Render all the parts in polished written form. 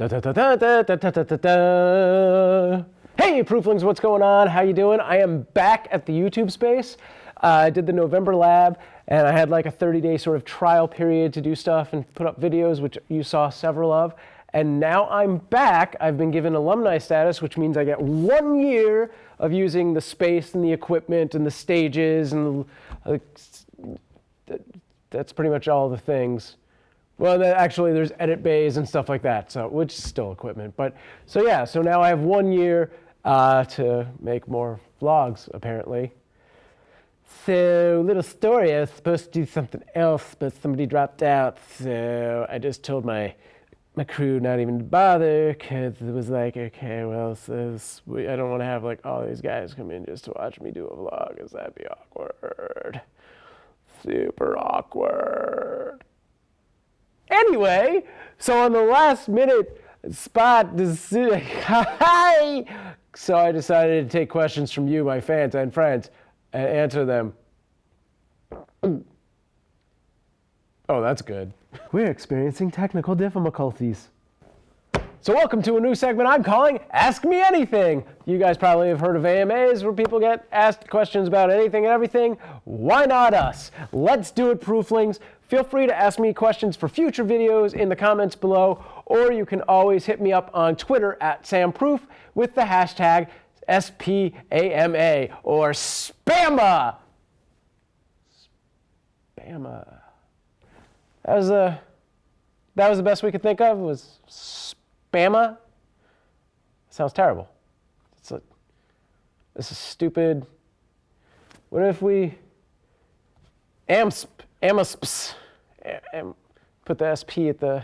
Da, da, da, da, da, da, da, da, da. Hey, Prooflings, what's going on? How you doing? I am back at the YouTube space. I did the November lab, and I had like a 30-day sort of trial period to do stuff and put up videos, which you saw several of. And now I'm back. I've been given alumni status, which means I get 1 year of using the space and the equipment and the stages and that's pretty much all the things. Well, actually, there's edit bays and stuff like that, so which is still equipment. But so yeah, so now I have 1 year to make more vlogs, apparently. So, little story, I was supposed to do something else, but somebody dropped out, so I just told my crew not even to bother, because it was like, okay, well, I don't want to have like all these guys come in just to watch me do a vlog, because that'd be awkward. Super awkward. Anyway, so on the last minute spot, so I decided to take questions from you, my fans and friends, and answer them. Oh, that's good. We're experiencing technical difficulties. So welcome to a new segment I'm calling Ask Me Anything. You guys probably have heard of AMAs where people get asked questions about anything and everything. Why not us? Let's do it, Prooflings. Feel free to ask me questions for future videos in the comments below, or you can always hit me up on Twitter at SamProof with the hashtag SPAMA or SPAMA. SPAMA. That was the best we could think of, was SPAMA. Sounds terrible. This is stupid. What if we AMSPs, put the SP at the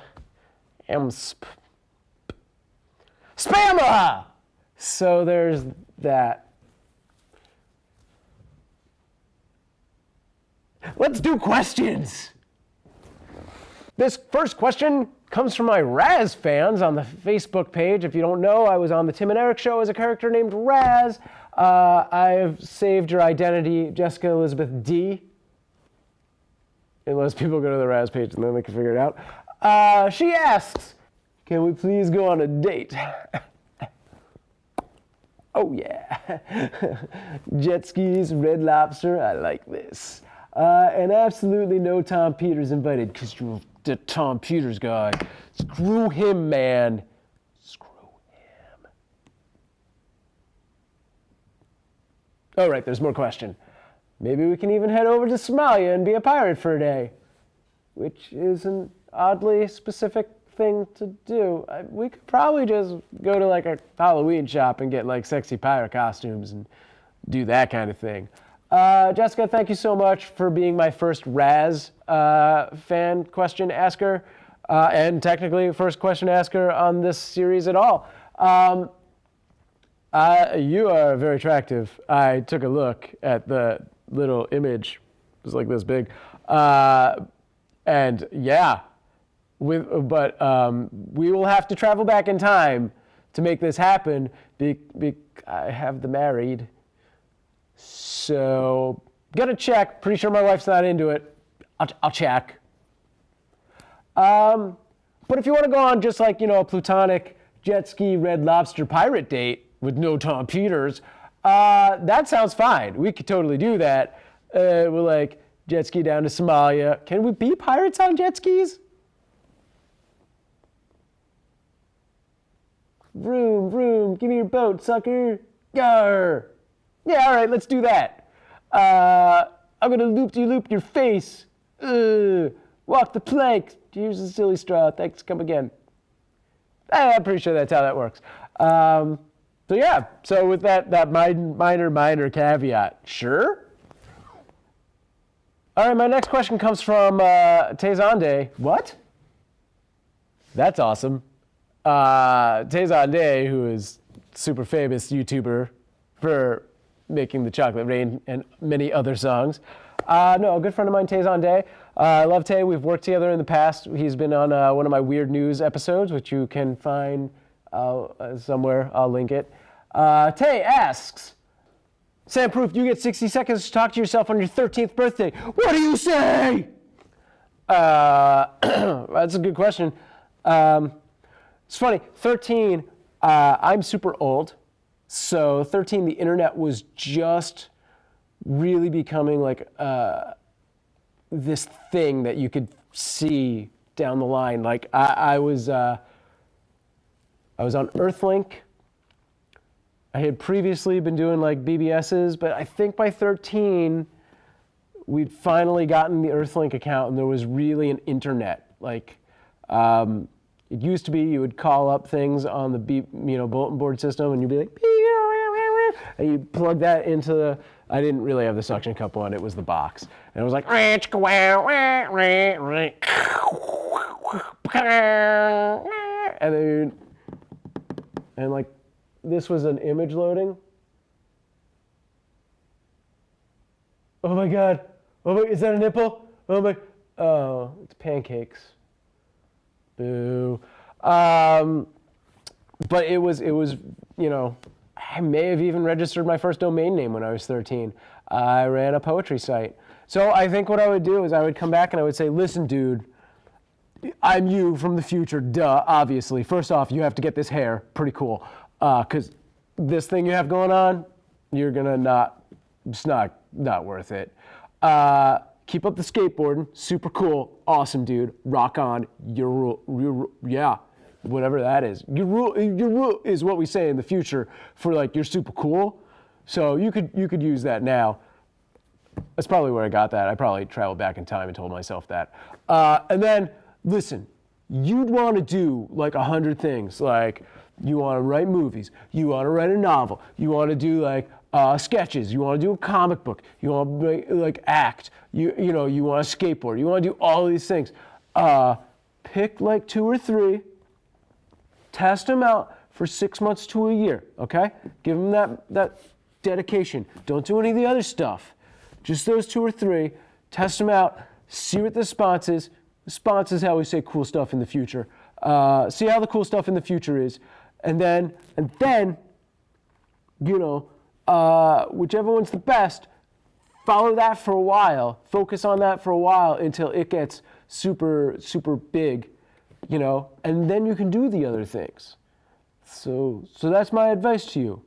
AMSP. SPAMA! So there's that. Let's do questions. This first question comes from my Raz fans on the Facebook page. If you don't know, I was on the Tim and Eric show as a character named Raz. I've saved your identity, Jessica Elizabeth D. Unless people go to the Raz page and then they can figure it out. She asks, can we please go on a date? Oh yeah. Jet skis, Red Lobster, I like this. And absolutely no Tom Peters invited, because you're the Tom Peters guy. Screw him, man. Screw him. All right, there's more question. Maybe we can even head over to Somalia and be a pirate for a day, which is an oddly specific thing to do. We could probably just go to like a Halloween shop and get like sexy pirate costumes and do that kind of thing. Jessica, thank you so much for being my first Raz fan question asker, and technically first question asker on this series at all. You are very attractive. I took a look at the little image. It was like this big. And yeah, but we will have to travel back in time to make this happen. I have the married. So, gotta check. Pretty sure my wife's not into it. I'll check. But if you want to go on just like, a platonic jet ski Red Lobster pirate date with no Tom Peters, that sounds fine. We could totally do that. We're like jet ski down to Somalia. Can we be pirates on jet skis? Vroom, vroom, give me your boat, sucker. Yarr. Yeah, all right, let's do that. I'm gonna loop-de-loop your face. Walk the plank. Here's the silly straw. Thanks, come again. I'm pretty sure that's how that works. So yeah, so with that minor caveat, sure. All right, my next question comes from Tay Zonday. What? That's awesome. Tay Zonday, who is super famous YouTuber for making the Chocolate Rain and many other songs. No, a good friend of mine, Tay Zonday. I love Tay. We've worked together in the past. He's been on one of my Weird News episodes, which you can find somewhere. I'll link it. Tay asks, SamProof, you get 60 seconds to talk to yourself on your 13th birthday. What do you say? That's a good question. It's funny, 13, I'm super old. So 13, the internet was just really becoming like this thing that you could see down the line. Like I was on Earthlink. I had previously been doing like BBSs, but I think by 13, we'd finally gotten the Earthlink account and there was really an internet. Like, it used to be you would call up things on the bulletin board system and you'd be like, and you plug that into the, I didn't really have the suction cup one, it was the box. And it was like, and then, and like, this was an image loading. Oh my God. Oh my, is that a nipple? Oh my, oh, it's pancakes. Boo. But it was, I may have even registered my first domain name when I was 13. I ran a poetry site. So I think what I would do is I would come back and I would say, listen, dude, I'm you from the future, duh, obviously. First off, you have to get this hair, pretty cool. Because this thing you have going on, you're gonna it's not worth it. Keep up the skateboarding, super cool, awesome, dude, rock on, yeah, whatever that is. Your rule is what we say in the future for like, you're super cool. So you could use that now. That's probably where I got that. I probably traveled back in time and told myself that. And then, listen, you'd want to do like 100 things. Like, you want to write movies, you want to write a novel, you want to do like sketches, you want to do a comic book, you want to like act, you want to skateboard, you want to do all these things. Pick like 2 or 3, test them out for 6 months to a year, okay? Give them that dedication. Don't do any of the other stuff. Just those 2 or 3, test them out, see what the response is. Response is how we say cool stuff in the future. See how the cool stuff in the future is. And then, whichever one's the best, follow that for a while, focus on that for a while until it gets super, super big, and then you can do the other things. So that's my advice to you.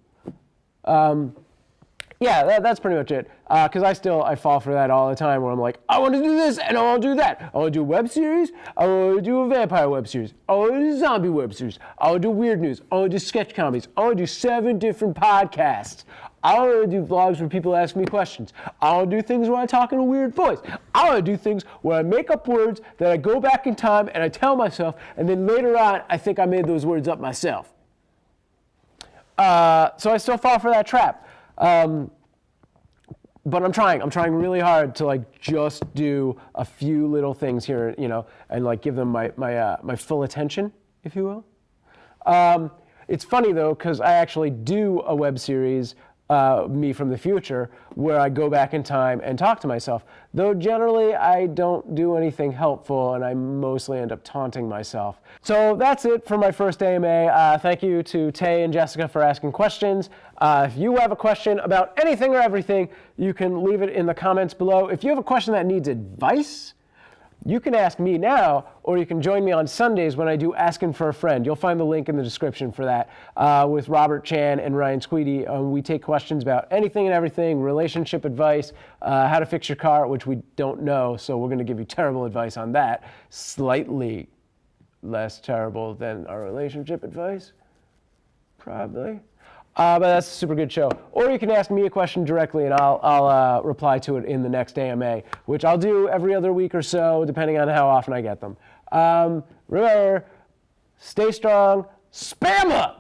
Yeah, that's pretty much it. Because I fall for that all the time where I'm like, I want to do this and I want to do that. I want to do a web series. I want to do a vampire web series. I want to do a zombie web series. I want to do weird news. I want to do sketch comedies. I want to do 7 different podcasts. I want to do vlogs where people ask me questions. I want to do things where I talk in a weird voice. I want to do things where I make up words that I go back in time and I tell myself, and then later on, I think I made those words up myself. So I still fall for that trap. But I'm trying really hard to like just do a few little things here, and like give them my full attention, if you will. It's funny though, because I actually do a web series, Me from the Future, where I go back in time and talk to myself. Though generally I don't do anything helpful and I mostly end up taunting myself. So that's it for my first AMA. Thank you to Tay and Jessica for asking questions. If you have a question about anything or everything, you can leave it in the comments below. If you have a question that needs advice, you can ask me now, or you can join me on Sundays when I do Asking for a Friend. You'll find the link in the description for that with Robert Chan and Ryan Squeedy. We take questions about anything and everything, relationship advice, how to fix your car, which we don't know, so we're going to give you terrible advice on that. Slightly less terrible than our relationship advice, probably. But that's a super good show. Or you can ask me a question directly and I'll reply to it in the next AMA, which I'll do every other week or so, depending on how often I get them. Remember, stay strong, SPAMA!